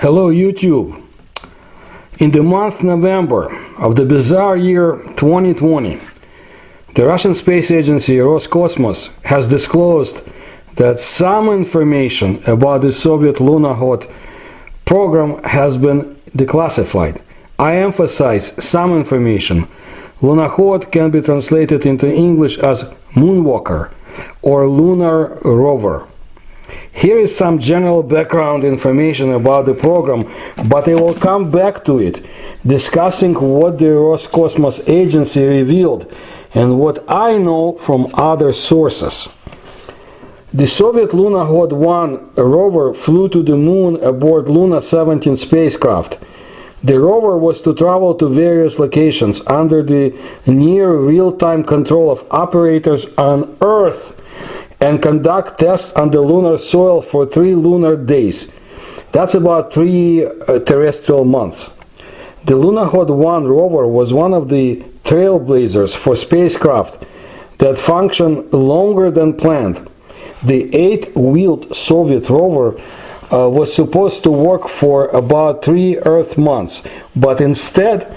Hello YouTube. In the month November of the bizarre year 2020, the Russian space agency Roscosmos has disclosed that some information about the Soviet Lunokhod program has been declassified. I emphasize some information. Lunokhod can be translated into English as Moonwalker or Lunar Rover. Here is some general background information about the program, but I will come back to it, discussing what the Roscosmos agency revealed and what I know from other sources. The Soviet Lunokhod 1 rover flew to the moon aboard Luna 17 spacecraft. The rover was to travel to various locations under the near real-time control of operators on Earth and conduct tests on the lunar soil for 3 lunar days. That's about 3 terrestrial months. The Lunokhod 1 rover was one of the trailblazers for spacecraft that functioned longer than planned. The 8-wheeled Soviet rover was supposed to work for about 3 Earth months, but instead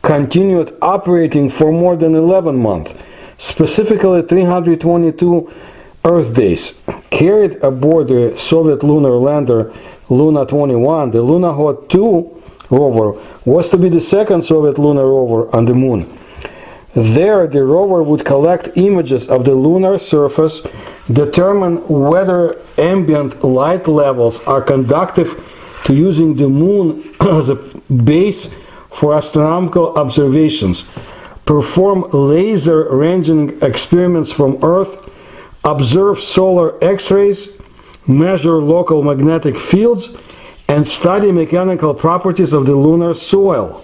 continued operating for more than 11 months, specifically 322 Earth days. Carried aboard the Soviet lunar lander Luna 21, the Lunokhod 2 rover was to be the second Soviet lunar rover on the moon. There, the rover would collect images of the lunar surface, determine whether ambient light levels are conducive to using the moon as a base for astronomical observations, perform laser ranging experiments from Earth, observe solar X-rays, measure local magnetic fields, and study mechanical properties of the lunar soil.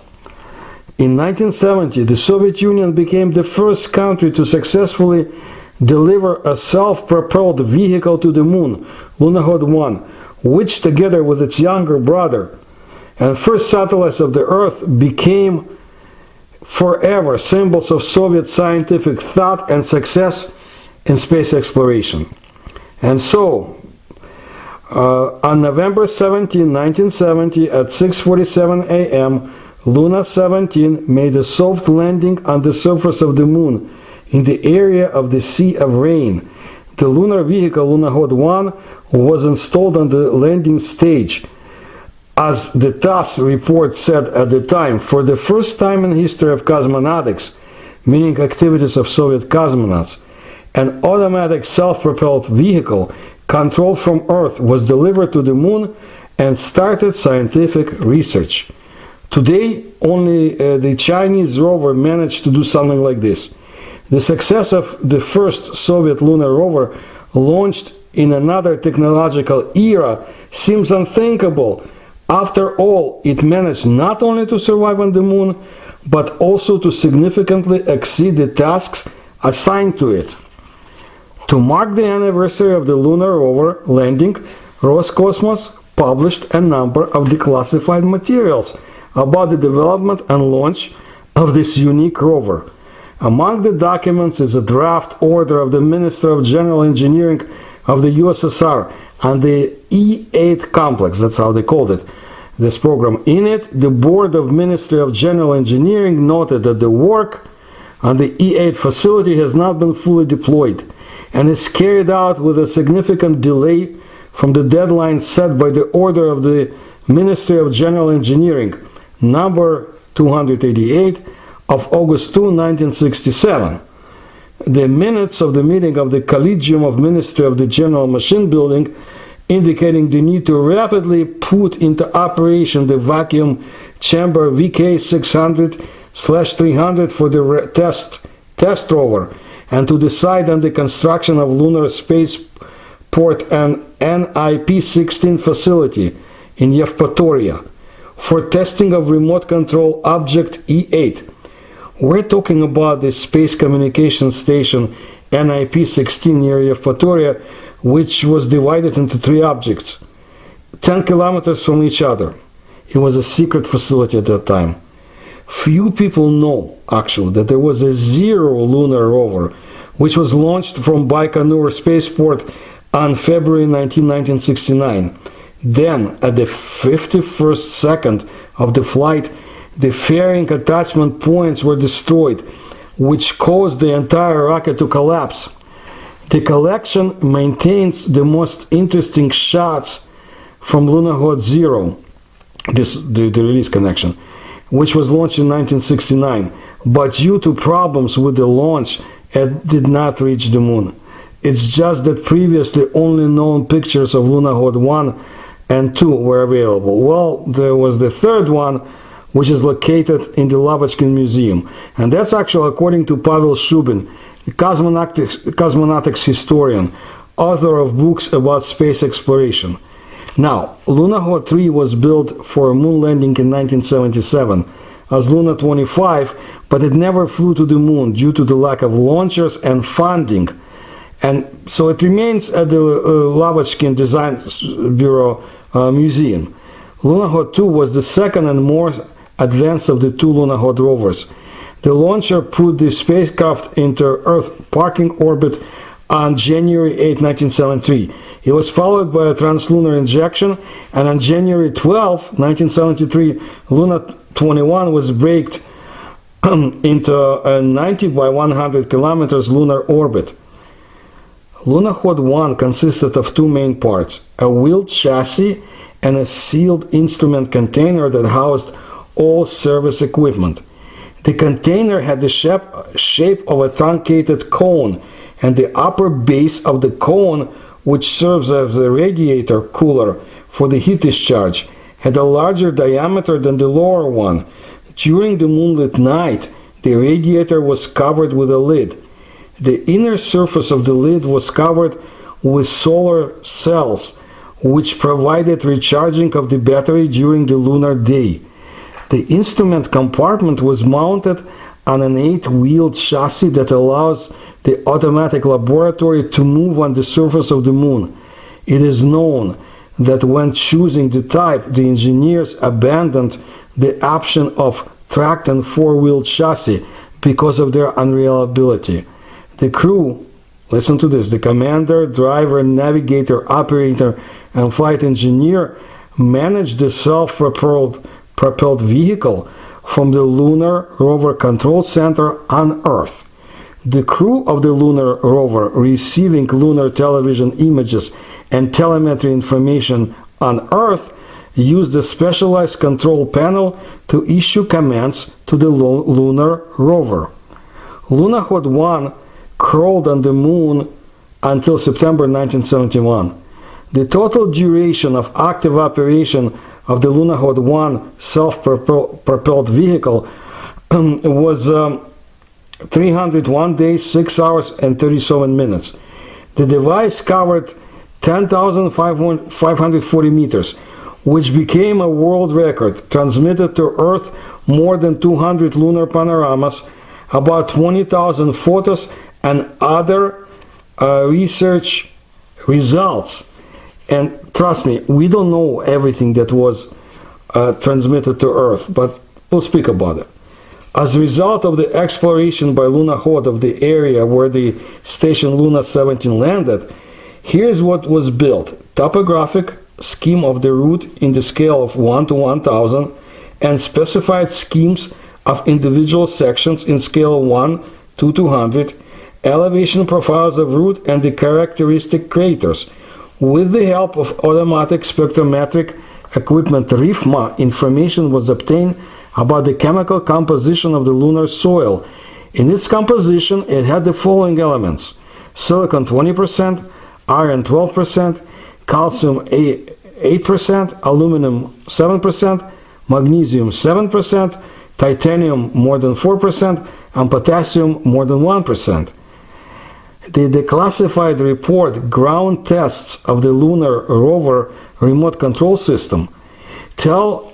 In 1970, the Soviet Union became the first country to successfully deliver a self-propelled vehicle to the moon, Lunokhod 1, which, together with its younger brother and first satellites of the Earth, became forever symbols of Soviet scientific thought and success in space exploration. And so, on November 17, 1970, at 6:47 a.m., Luna 17 made a soft landing on the surface of the moon in the area of the Sea of Rain. The lunar vehicle Lunokhod 1 was installed on the landing stage. As the TASS report said at the time, for the first time in the history of cosmonautics, meaning activities of Soviet cosmonauts, an automatic self-propelled vehicle controlled from Earth was delivered to the moon and started scientific research. Today, only the Chinese rover managed to do something like this. The success of the first Soviet lunar rover, launched in another technological era, seems unthinkable. After all, it managed not only to survive on the moon, but also to significantly exceed the tasks assigned to it. To mark the anniversary of the lunar rover landing, Roscosmos published a number of declassified materials about the development and launch of this unique rover. Among the documents is a draft order of the Minister of General Engineering of the USSR on the E8 complex, that's how they called it, this program. In it, the Board of Ministry of General Engineering noted that the work on the E8 facility has not been fully deployed and is carried out with a significant delay from the deadline set by the order of the Ministry of General Engineering, number 288 of August 2, 1967. The minutes of the meeting of the Collegium of Ministry of the General Machine Building, indicating the need to rapidly put into operation the vacuum chamber VK600/300 for the test rover, and to decide on the construction of lunar spaceport and NIP-16 facility in Yevpatoria for testing of remote control object E8. We're talking about the space communication station NIP-16 near Yevpatoria, which was divided into 3 objects, 10 kilometers from each other. It was a secret facility at that time. Few people know, actually, that there was a zero lunar rover, which was launched from Baikonur spaceport on February 19, 1969. Then, at the 51st second of the flight, the fairing attachment points were destroyed, which caused the entire rocket to collapse. The collection maintains the most interesting shots from Lunokhod 0, the release connection, which was launched in 1969, but due to problems with the launch, it did not reach the moon. It's just that previously only known pictures of Lunokhod 1 and 2 were available. Well, there was the third one, which is located in the Lavochkin Museum. And that's actually according to Pavel Shubin, a cosmonautics historian, author of books about space exploration. Now, Lunokhod 3 was built for a moon landing in 1977 as Luna 25, but it never flew to the moon due to the lack of launchers and funding. And so it remains at the Lavochkin Design Bureau Museum. Lunokhod 2 was the second and more advanced of the two Lunokhod rovers. The launcher put the spacecraft into Earth parking orbit on January 8, 1973. It was followed by a translunar injection, and on January 12, 1973, Luna 21 was braked into a 90 by 100 kilometers lunar orbit. Lunokhod 1 consisted of two main parts, a wheeled chassis and a sealed instrument container that housed all service equipment. The container had the shape of a truncated cone, and the upper base of the cone, which serves as a radiator cooler for the heat discharge, had a larger diameter than the lower one. During the moonlit night, the radiator was covered with a lid. The inner surface of the lid was covered with solar cells, which provided recharging of the battery during the lunar day. The instrument compartment was mounted on an 8-wheeled chassis that allows the automatic laboratory to move on the surface of the moon. It is known that when choosing the type, the engineers abandoned the option of tracked and 4-wheeled chassis because of their unreliability. The crew, listen to this, the commander, driver, navigator, operator, and flight engineer managed the self-propelled vehicle from the Lunar Rover Control Center on Earth. The crew of the lunar rover, receiving lunar television images and telemetry information on Earth, used a specialized control panel to issue commands to the lunar rover. Lunokhod 1 crawled on the moon until September 1971. The total duration of active operation of the Lunokhod 1 self-propelled vehicle was 301 days, 6 hours, and 37 minutes. The device covered 10,540 meters, which became a world record, transmitted to Earth more than 200 lunar panoramas, about 20,000 photos, and other research results. And trust me, we don't know everything that was transmitted to Earth, but we'll speak about it. As a result of the exploration by Lunokhod of the area where the station Luna 17 landed, here's what was built. Topographic scheme of the route in the scale of 1 to 1000, and specified schemes of individual sections in scale 1 to 200, elevation profiles of route and the characteristic craters. With the help of automatic spectrometric equipment RIFMA, information was obtained about the chemical composition of the lunar soil. In its composition, it had the following elements: silicon 20%, iron 12%, calcium 8%, aluminum 7%, magnesium 7%, titanium more than 4%, and potassium more than 1%. The declassified report, Ground Tests of the Lunar Rover Remote Control System, tells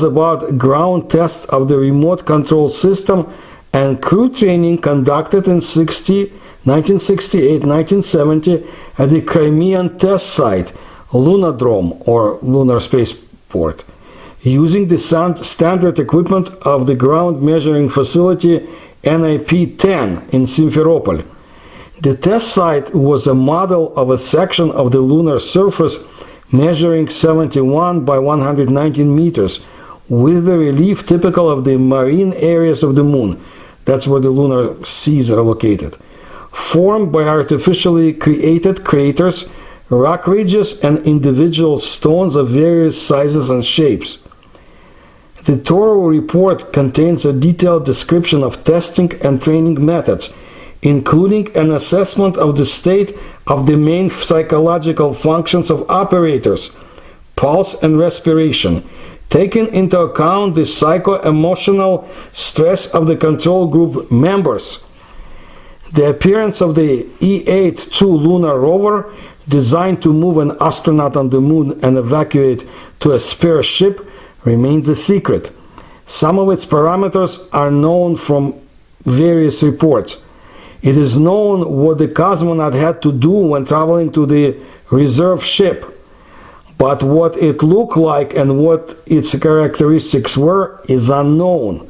about ground tests of the remote control system and crew training conducted in 1968-1970 at the Crimean test site, Lunadrome, or Lunar Spaceport, using the standard equipment of the ground measuring facility NIP-10 in Simferopol. The test site was a model of a section of the lunar surface measuring 71 by 119 meters, with a relief typical of the marine areas of the moon. That's where the lunar seas are located. Formed by artificially created craters, rock ridges, and individual stones of various sizes and shapes. The thorough report contains a detailed description of testing and training methods, including an assessment of the state of the main psychological functions of operators, pulse and respiration, taking into account the psycho-emotional stress of the control group members. The appearance of the E-8-2 lunar rover, designed to move an astronaut on the moon and evacuate to a spare ship, remains a secret. Some of its parameters are known from various reports. It is known what the cosmonaut had to do when traveling to the reserve ship, but what it looked like and what its characteristics were is unknown.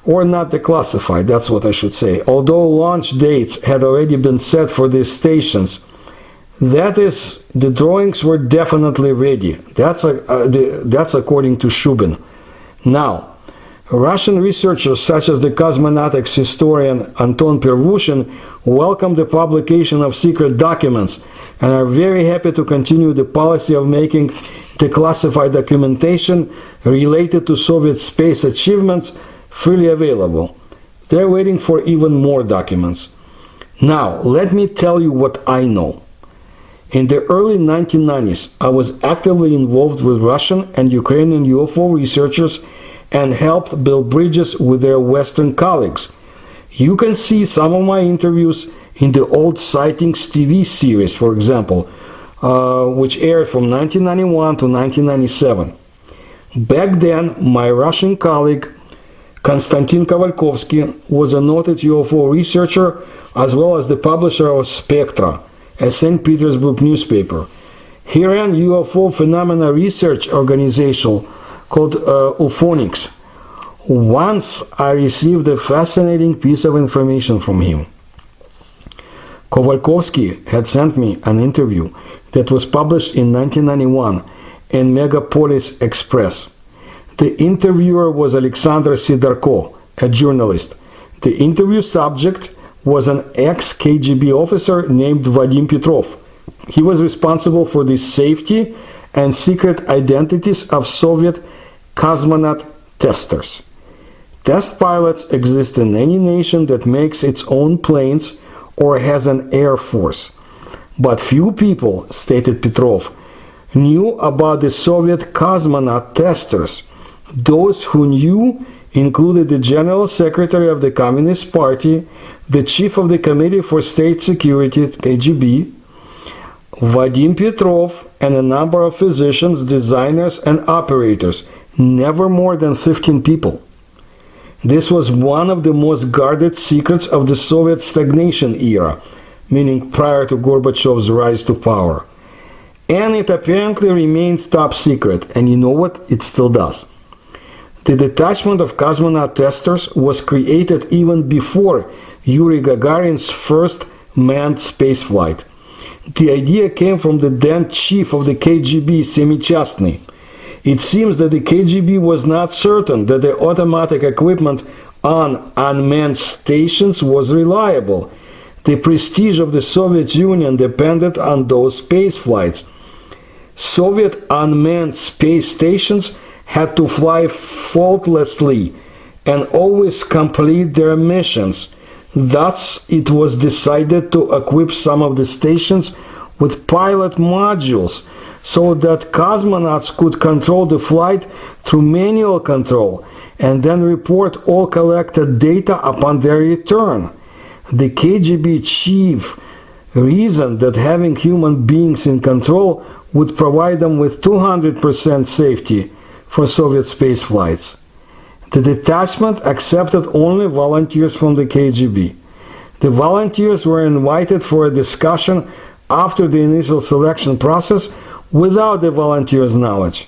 Or not declassified, that's what I should say. Although launch dates had already been set for these stations, that is, the drawings were definitely ready. That's according to Shubin. Now, Russian researchers such as the cosmonautics historian Anton Pervushin welcome the publication of secret documents and are very happy to continue the policy of making declassified documentation related to Soviet space achievements freely available. They're waiting for even more documents. Now, let me tell you what I know. In the early 1990s, I was actively involved with Russian and Ukrainian UFO researchers and helped build bridges with their Western colleagues. You can see some of my interviews in the old Sightings TV series, for example, which aired from 1991 to 1997. Back then, my Russian colleague, Konstantin Kovalkovsky, was a noted UFO researcher as well as the publisher of Spectra, a St. Petersburg newspaper. He ran UFO phenomena research organization called Uphonics. Once I received a fascinating piece of information from him. Kovalkovsky had sent me an interview that was published in 1991 in Megapolis Express. The interviewer was Alexander Sidorko, a journalist. The interview subject was an ex-KGB officer named Vadim Petrov. He was responsible for the safety and secret identities of Soviet Cosmonaut Testers. Test pilots exist in any nation that makes its own planes or has an air force. But few people, stated Petrov, knew about the Soviet Cosmonaut Testers. Those who knew included the General Secretary of the Communist Party, the Chief of the Committee for State Security, KGB, Vadim Petrov, and a number of physicians, designers, and operators, never more than 15 people. This was one of the most guarded secrets of the Soviet stagnation era, meaning prior to Gorbachev's rise to power. And it apparently remained top secret, and you know what? It still does. The detachment of cosmonaut testers was created even before Yuri Gagarin's first manned spaceflight. The idea came from the then chief of the KGB, Semichastny. It seems that the KGB was not certain that the automatic equipment on unmanned stations was reliable. The prestige of the Soviet Union depended on those space flights. Soviet unmanned space stations had to fly faultlessly and always complete their missions. Thus, it was decided to equip some of the stations with pilot modules so that cosmonauts could control the flight through manual control and then report all collected data upon their return. The KGB chief reasoned that having human beings in control would provide them with 200% safety for Soviet space flights. The detachment accepted only volunteers from the KGB. The volunteers were invited for a discussion after the initial selection process without the volunteers' knowledge.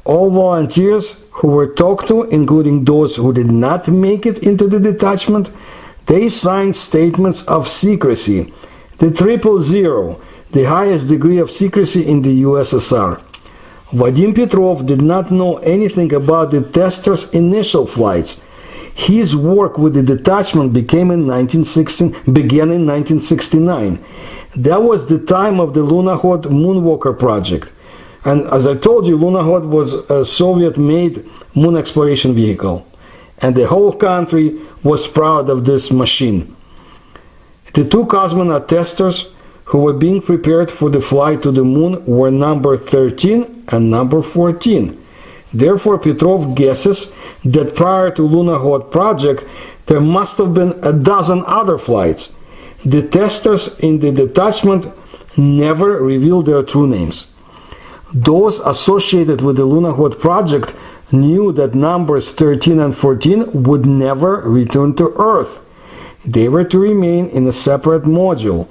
All volunteers who were talked to, including those who did not make it into the detachment, they signed statements of secrecy. The 000, the highest degree of secrecy in the USSR. Vadim Petrov did not know anything about the testers' initial flights. His work with the detachment began in 1969. That was the time of the Lunokhod Moonwalker project. And as I told you, Lunokhod was a Soviet-made moon exploration vehicle. And the whole country was proud of this machine. The two cosmonaut testers who were being prepared for the flight to the moon were number 13 and number 14. Therefore, Petrov guesses that prior to Lunokhod project, there must have been a dozen other flights. The testers in the detachment never revealed their true names. Those associated with the Lunokhod project knew that numbers 13 and 14 would never return to Earth. They were to remain in a separate module.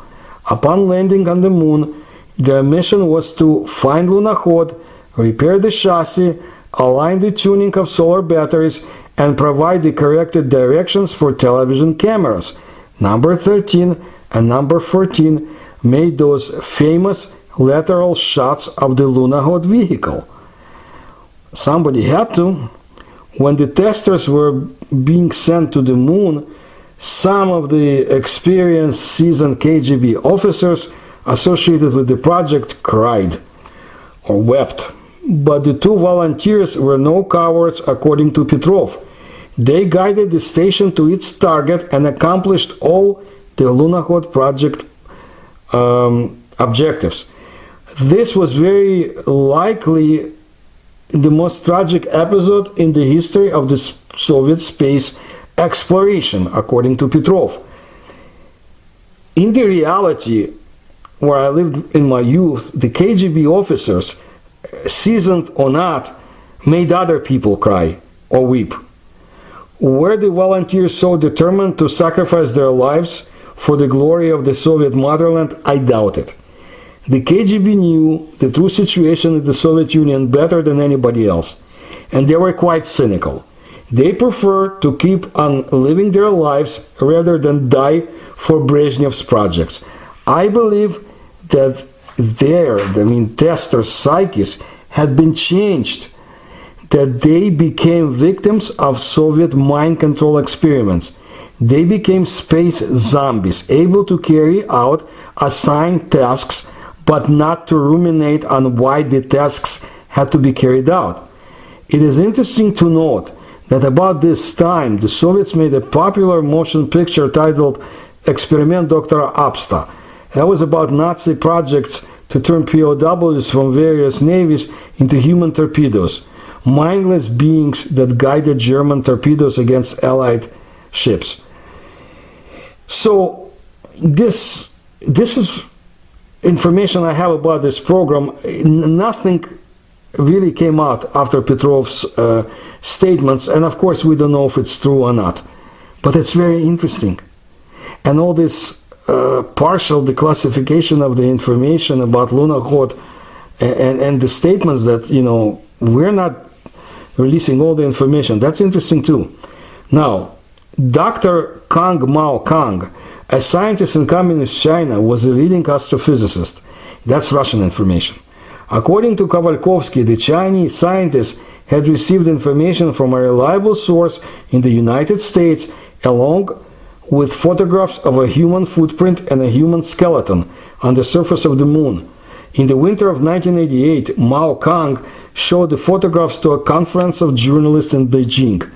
Upon landing on the moon, their mission was to find Lunokhod, repair the chassis, align the tuning of solar batteries, and provide the corrected directions for television cameras. Number 13 and number 14 made those famous lateral shots of the Lunokhod vehicle. Somebody had to. When the testers were being sent to the moon, some of the experienced, seasoned KGB officers associated with the project cried or wept. But the two volunteers were no cowards, according to Petrov. They guided the station to its target and accomplished all the Lunokhod project objectives. This was very likely the most tragic episode in the history of the Soviet space exploration, according to Petrov. In the reality, where I lived in my youth, the KGB officers, seasoned or not, made other people cry or weep. Were the volunteers so determined to sacrifice their lives for the glory of the Soviet motherland? I doubt it. The KGB knew the true situation in the Soviet Union better than anybody else, and they were quite cynical. They preferred to keep on living their lives rather than die for Brezhnev's projects. I believe that testers' psyches had been changed, that they became victims of Soviet mind control experiments. They became space zombies, able to carry out assigned tasks, but not to ruminate on why the tasks had to be carried out. It is interesting to note that about this time, the Soviets made a popular motion picture titled Experiment Dr. Absta. That was about Nazi projects to turn POWs from various navies into human torpedoes, mindless beings that guided German torpedoes against Allied ships. So this is information I have about this program. Nothing really came out after Petrov's statements, and of course we don't know if it's true or not. But it's very interesting. And all this partial declassification of the information about Lunokhod and the statements that, we're not releasing all the information, that's interesting too. Now, Dr. Kang Mao Kang, a scientist in Communist China, was a leading astrophysicist. That's Russian information. According to Kovalkovsky, the Chinese scientist had received information from a reliable source in the United States, along with photographs of a human footprint and a human skeleton on the surface of the moon. In the winter of 1988, Mao Kang showed the photographs to a conference of journalists in Beijing.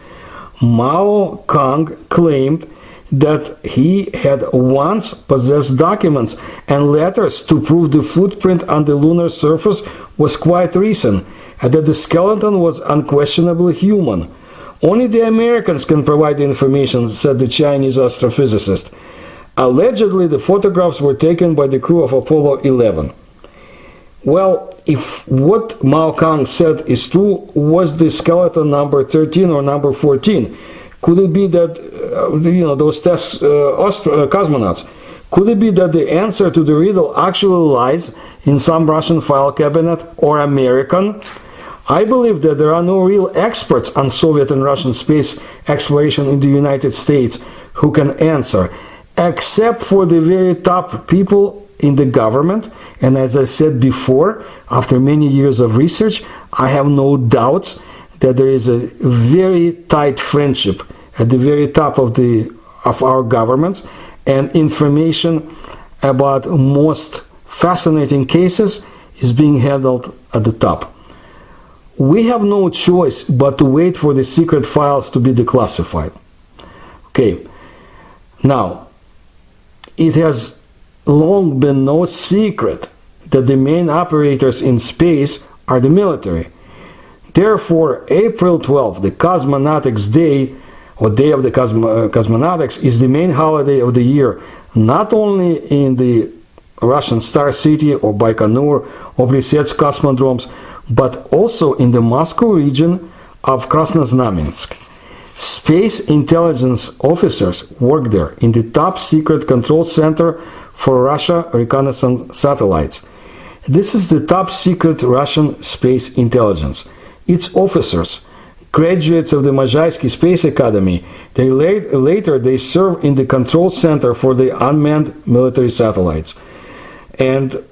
Mao Kang claimed that he had once possessed documents and letters to prove the footprint on the lunar surface was quite recent, and that the skeleton was unquestionably human. Only the Americans can provide the information, said the Chinese astrophysicist. Allegedly, the photographs were taken by the crew of Apollo 11. Well, if what Mao Kang said is true, was the skeleton number 13 or number 14? Could it be that, those cosmonauts, could it be that the answer to the riddle actually lies in some Russian file cabinet or American? I believe that there are no real experts on Soviet and Russian space exploration in the United States who can answer, except for the very top people in the government. And as I said before, after many years of research, I have no doubts that there is a very tight friendship at the very top of our governments, and information about most fascinating cases is being handled at the top. We have no choice but to wait for the secret files to be declassified. Okay, now, it has long been no secret that the main operators in space are the military. Therefore, April 12th, the Cosmonautics Day, or Day of the Cosmonautics, is the main holiday of the year, not only in the Russian Star City or Baikonur or Brzezinsk cosmodromes, but also in the Moscow region of Krasnoznamensk. Space intelligence officers work there in the top secret control center for Russia reconnaissance satellites. This is the top secret Russian space intelligence. Its officers, graduates of the Majaysky Space Academy, later they serve in the control center for the unmanned military satellites. And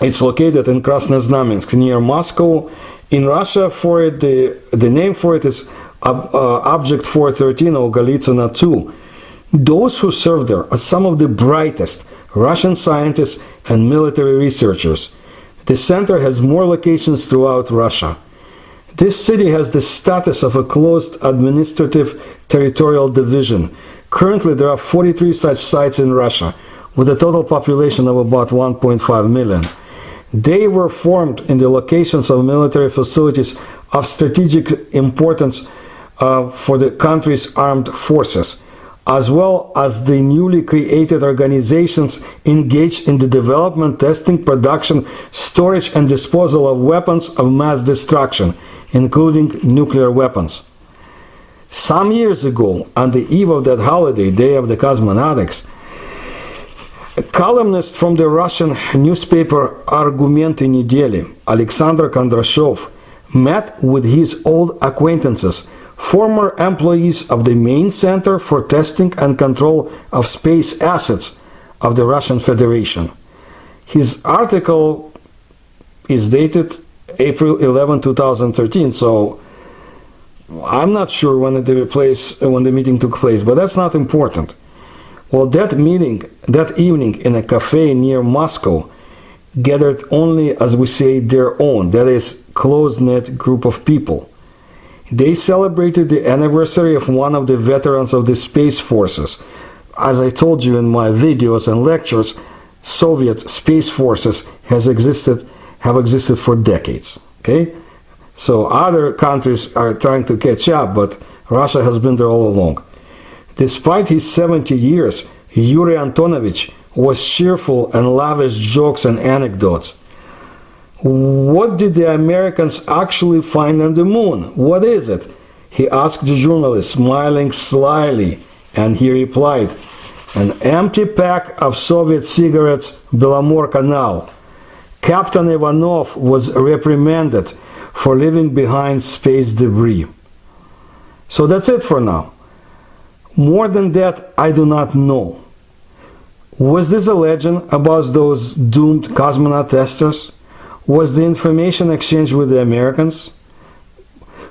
it's located in Krasnoznamensk, near Moscow. In Russia, for it, the name for it is Object 413 or Golitsyn 2. Those who serve there are some of the brightest Russian scientists and military researchers. The center has more locations throughout Russia. This city has the status of a closed administrative territorial division. Currently, there are 43 such sites in Russia, with a total population of about 1.5 million. They were formed in the locations of military facilities of strategic importance for the country's armed forces, as well as the newly created organizations engaged in the development, testing, production, storage, and disposal of weapons of mass destruction, including nuclear weapons. Some years ago, on the eve of that holiday, Day of the Cosmonautics, a columnist from the Russian newspaper Argumenty Nedeli, Alexander Kondrashov, met with his old acquaintances, former employees of the main Center for Testing and Control of Space Assets of the Russian Federation. His article is dated April 11, 2013, so I'm not sure when the meeting took place, but that's not important. Well, that evening in a cafe near Moscow gathered only, as we say, their own, that is, close-knit group of people. They celebrated the anniversary of one of the veterans of the Space Forces. As I told you in my videos and lectures, Soviet Space Forces have existed for decades. Okay? So other countries are trying to catch up, but Russia has been there all along. Despite his 70 years, Yuri Antonovich was cheerful and lavished jokes and anecdotes. What did the Americans actually find on the moon? What is it? He asked the journalist, smiling slyly, and he replied, an empty pack of Soviet cigarettes, Belomor Canal. Captain Ivanov was reprimanded for leaving behind space debris. So that's it for now. More than that, I do not know. Was this a legend about those doomed cosmonaut testers? Was the information exchanged with the Americans?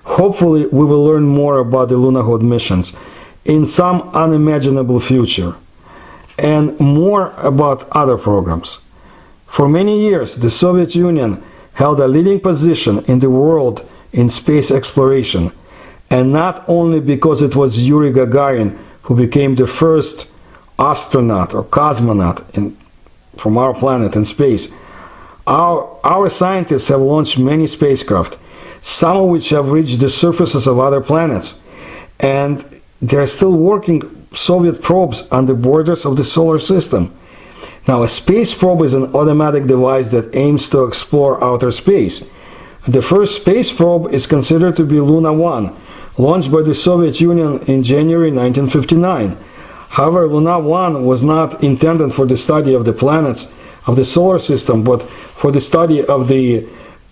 Hopefully, we will learn more about the Lunokhod missions in some unimaginable future, and more about other programs. For many years, the Soviet Union held a leading position in the world in space exploration, and not only because it was Yuri Gagarin who became the first astronaut or cosmonaut from our planet in space. Our scientists have launched many spacecraft, some of which have reached the surfaces of other planets, and they're still working Soviet probes on the borders of the solar system. Now, a space probe is an automatic device that aims to explore outer space. The first space probe is considered to be Luna 1, launched by the Soviet Union in January 1959. However, Luna 1 was not intended for the study of the planets of the solar system, but for the study of the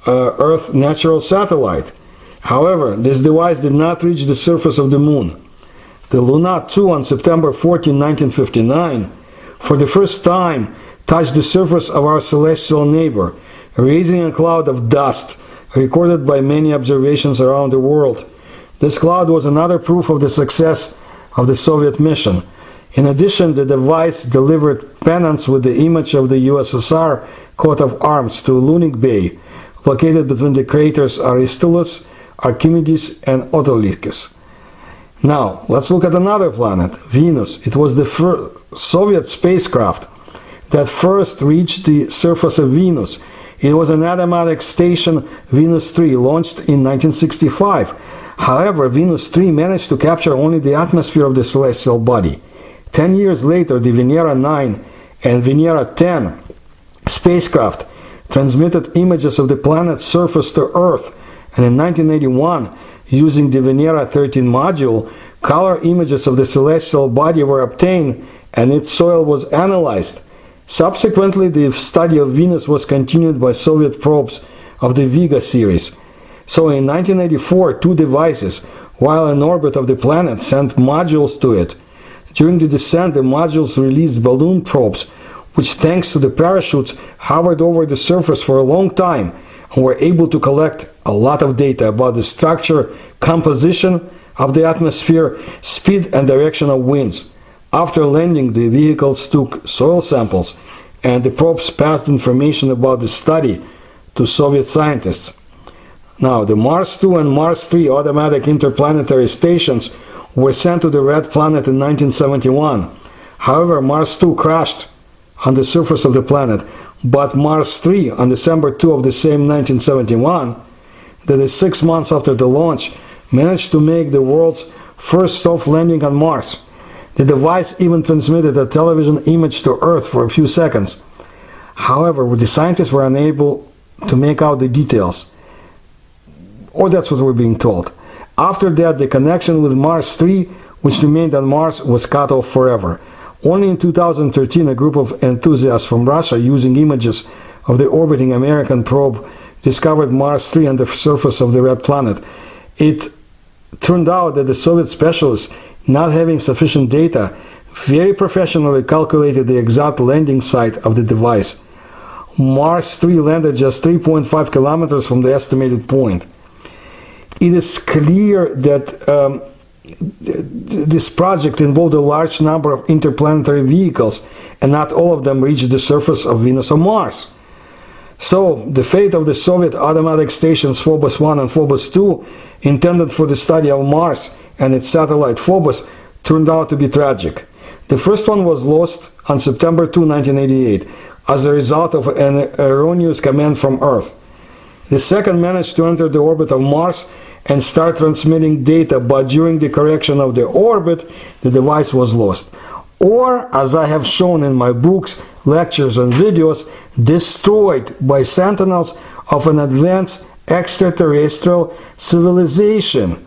Earth natural satellite. However, this device did not reach the surface of the moon. The Luna 2 on September 14, 1959, for the first time, touched the surface of our celestial neighbor, raising a cloud of dust recorded by many observations around the world. This cloud was another proof of the success of the Soviet mission. In addition, the device delivered pennants with the image of the USSR coat of arms to Lunik Bay, located between the craters Aristillus, Archimedes, and Autolycus. Now, let's look at another planet, Venus. It was the first Soviet spacecraft that first reached the surface of Venus. It was an automatic station, Venus 3, launched in 1965. However, Venus 3 managed to capture only the atmosphere of the celestial body. 10 years later, the Venera 9 and Venera 10 spacecraft transmitted images of the planet's surface to Earth, and in 1981, using the Venera 13 module, color images of the celestial body were obtained and its soil was analyzed. Subsequently, the study of Venus was continued by Soviet probes of the Vega series. So in 1984, two devices, while in orbit of the planet, sent modules to it. During the descent, the modules released balloon probes, which, thanks to the parachutes, hovered over the surface for a long time and were able to collect a lot of data about the structure, composition of the atmosphere, speed and direction of winds. After landing, the vehicles took soil samples, and the probes passed information about the study to Soviet scientists. Now, the Mars 2 and Mars 3 automatic interplanetary stations were sent to the Red Planet in 1971. However, Mars 2 crashed on the surface of the planet, but Mars 3, on December 2 of the same 1971, that is 6 months after the launch, managed to make the world's first soft landing on Mars. The device even transmitted a television image to Earth for a few seconds. However, the scientists were unable to make out the details. Or that's what we're being told. After that, the connection with Mars 3, which remained on Mars, was cut off forever. Only in 2013, a group of enthusiasts from Russia, using images of the orbiting American probe, discovered Mars 3 on the surface of the Red Planet. It turned out that the Soviet specialists, not having sufficient data, very professionally calculated the exact landing site of the device. Mars 3 landed just 3.5 kilometers from the estimated point. It is clear that this project involved a large number of interplanetary vehicles, and not all of them reached the surface of Venus or Mars. So, the fate of the Soviet automatic stations Phobos 1 and Phobos 2, intended for the study of Mars and its satellite Phobos, turned out to be tragic. The first one was lost on September 2, 1988, as a result of an erroneous command from Earth. The second managed to enter the orbit of Mars and start transmitting data, but during the correction of the orbit, the device was lost. Or, as I have shown in my books, lectures, and videos, destroyed by sentinels of an advanced extraterrestrial civilization.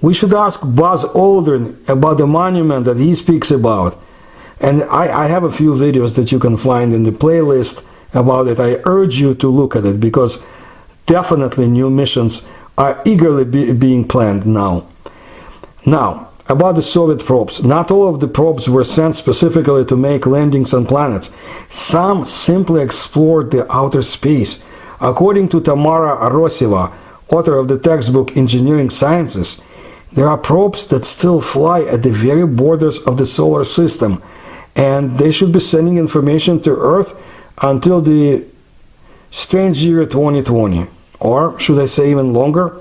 We should ask Buzz Aldrin about the monument that he speaks about. And I have a few videos that you can find in the playlist about it. I urge you to look at it, because definitely new missions are eagerly being planned now. Now, about the Soviet probes. Not all of the probes were sent specifically to make landings on planets. Some simply explored the outer space. According to Tamara Aroseva, author of the textbook Engineering Sciences, there are probes that still fly at the very borders of the solar system, and they should be sending information to Earth until the strange year 2020. Or should I say even longer?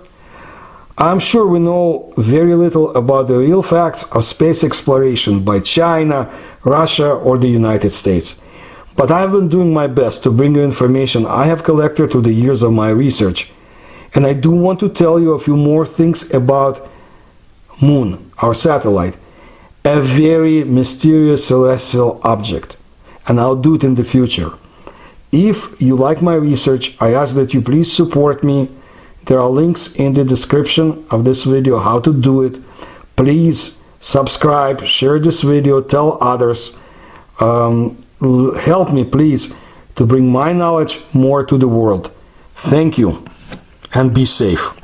I'm sure we know very little about the real facts of space exploration by China, Russia, or the United States. But I've been doing my best to bring you information I have collected through the years of my research. And I do want to tell you a few more things about Moon, our satellite, a very mysterious celestial object. And I'll do it in the future. If you like my research, I ask that you please support me. There are links in the description of this video how to do it. Please subscribe, share this video, tell others. Help me, please, to bring my knowledge more to the world. Thank you, and be safe.